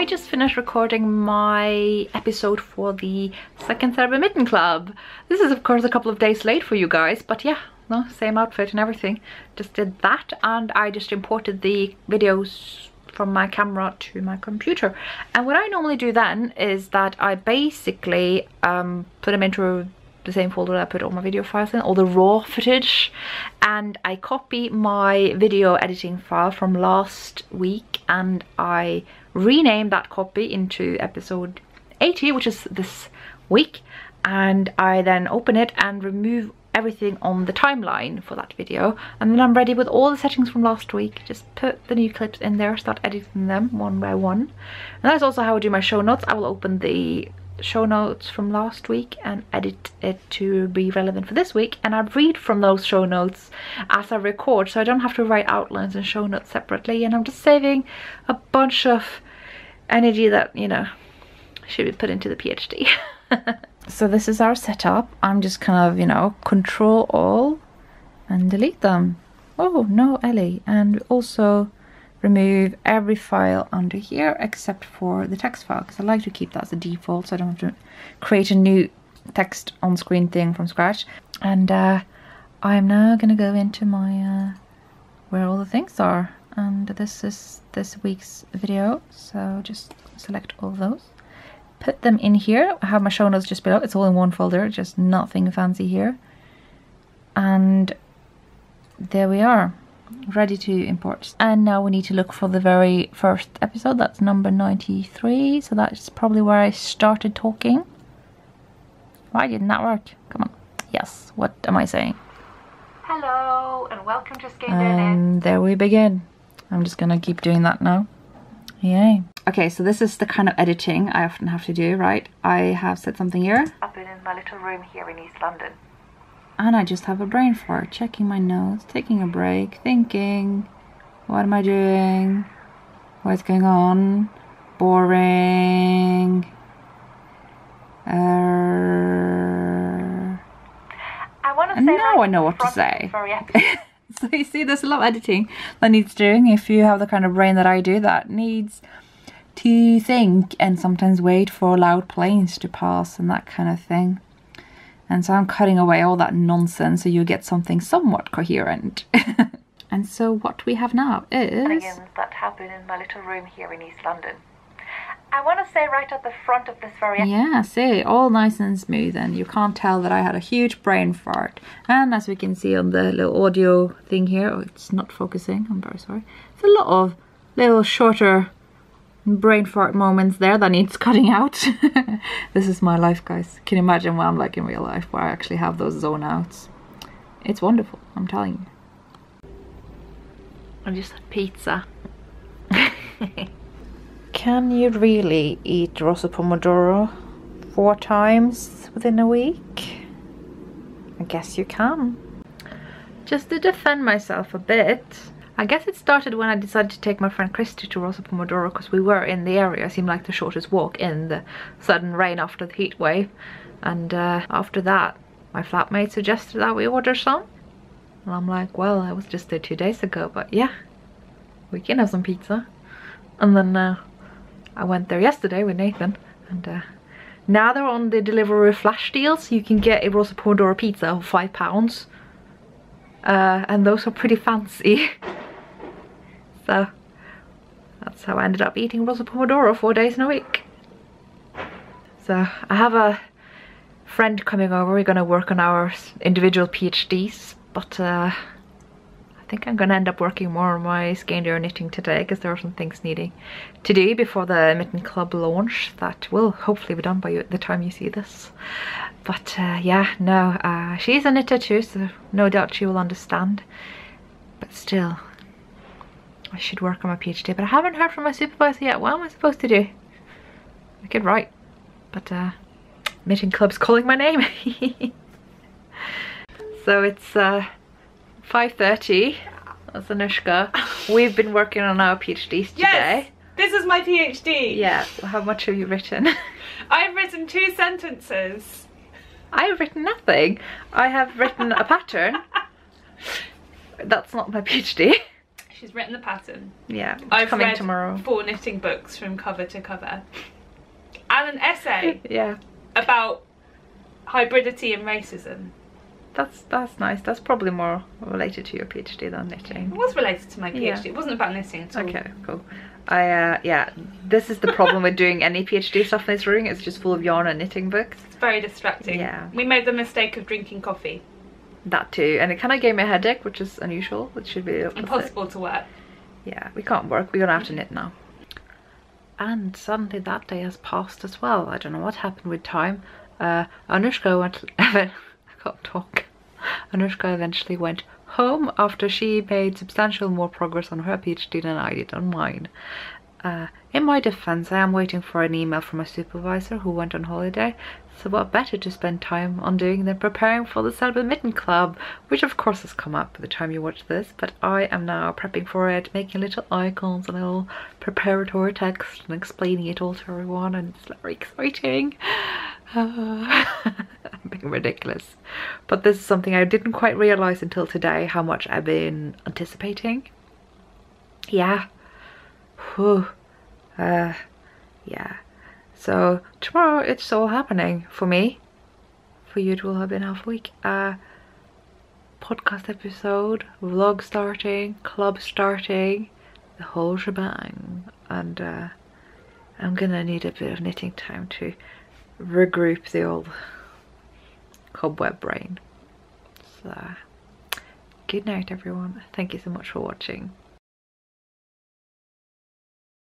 I just finished recording my episode for the second Cerebral Mitten Club. This is of course a couple of days late for you guys, but yeah, no, same outfit and everything. Just did that, and I just imported the videos from my camera to my computer. And what I normally do then is that I basically put them into the same folder that I put all my video files in, all the raw footage, and I copy my video editing file from last week and I rename that copy into episode 80, which is this week, and I then open it and remove everything on the timeline for that video, and then I'm ready with all the settings from last week. Just put the new clips in there, start editing them one by one. And that's also how I do my show notes. I will open the show notes from last week and edit it to be relevant for this week, and I read from those show notes as I record, so I don't have to write outlines and show notes separately, and I'm just saving a bunch of energy that, you know, should be put into the PhD. So this is our setup. I'm just kind of, you know, control all and delete them. Oh no, Ellie. And also remove every file under here except for the text file, because I like to keep that as a default so I don't have to create a new text on screen thing from scratch. And I'm now gonna go into my where all the things are, and this is this week's video, so just select all of those, put them in here. I have my show notes just below. It's all in one folder, just nothing fancy here, and there we are, ready to import. And now we need to look for the very first episode. That's number 93, so that's probably where I started talking. Why didn't that work? Come on. Yes, what am I saying? Hello and welcome to Skeindeer. And there we begin. I'm just gonna keep doing that now. Yay. Okay, so this is the kind of editing I often have to do, right? I have said something here. I've been in my little room here in East London, and I just have a brain fart, checking my notes, taking a break, thinking, what am I doing? What's going on? Boring. I want to say, and now I know what to say. So you see, there's a lot of editing that needs doing. If you have the kind of brain that I do, that needs to think and sometimes wait for loud planes to pass and that kind of thing. And so I'm cutting away all that nonsense so you get something somewhat coherent. And so what we have now is that happened in my little room here in East London. I want to say right at the front of this very... Yeah, see, all nice and smooth, and you can't tell that I had a huge brain fart. And as we can see on the little audio thing here, oh, it's not focusing, I'm very sorry. It's a lot of little shorter brain fart moments there that needs cutting out. This is my life, guys. Can you imagine what I'm like in real life, where I actually have those zone outs? It's wonderful, I'm telling you. I just had pizza. Can you really eat rosa pomodoro 4 times within a week? I guess you can. Just to defend myself a bit, I guess it started when I decided to take my friend Christy to Rosa Pomodoro, because we were in the area. It seemed like the shortest walk in the sudden rain after the heat wave. And after that, my flatmate suggested that we order some. And I'm like, well, I was just there 2 days ago, but yeah, we can have some pizza. And then I went there yesterday with Nathan, and now they're on the Deliveroo flash deals. You can get a Rosa Pomodoro pizza of £5. And those are pretty fancy. So that's how I ended up eating Rosa Pomodoro 4 days in a week. So I have a friend coming over. We're going to work on our individual PhDs, but I think I'm going to end up working more on my Skeindeer knitting today, because there are some things needing to do before the Mitten Club launch that will hopefully be done by the time you see this. But yeah, no, she's a knitter too, so no doubt she will understand. But still, I should work on my PhD, but I haven't heard from my supervisor yet. What am I supposed to do? I could write, but Mitten Club's calling my name. So it's 5:30. That's Anushka. We've been working on our PhDs today. Yes, this is my PhD. Yeah, how much have you written? I've written 2 sentences. I've written nothing. I have written a pattern. That's not my PhD. She's written the pattern. Yeah, it's I've coming read tomorrow. 4 knitting books from cover to cover. And an essay Yeah. about hybridity and racism. That's nice. That's probably more related to your PhD than knitting. It was related to my PhD. Yeah. It wasn't about knitting at all. Okay, cool. Yeah, this is the problem with doing any PhD stuff in this room. It's just full of yarn and knitting books. It's very distracting. Yeah. We made the mistake of drinking coffee. That too, and it kind of gave me a headache, which is unusual. It should be Impossible to work. Yeah, we can't work. We're gonna have to knit now. And suddenly that day has passed as well. I don't know what happened with time. Anushka went. I can't talk. Anushka eventually went home after she made substantial more progress on her PhD than I did on mine. In my defense, I am waiting for an email from a supervisor who went on holiday, so what better to spend time on doing than preparing for the Celibate Mitten Club, which of course has come up by the time you watch this, but I am now prepping for it, making little icons and a little preparatory text and explaining it all to everyone, and it's very exciting. I'm being ridiculous. But this is something I didn't quite realise until today, how much I've been anticipating. Yeah. Whew. Yeah. So tomorrow it's all happening for me. For you it will have been half a week. Podcast episode, vlog starting, club starting, the whole shebang. And I'm gonna need a bit of knitting time to regroup the old cobweb brain. So good night everyone. Thank you so much for watching.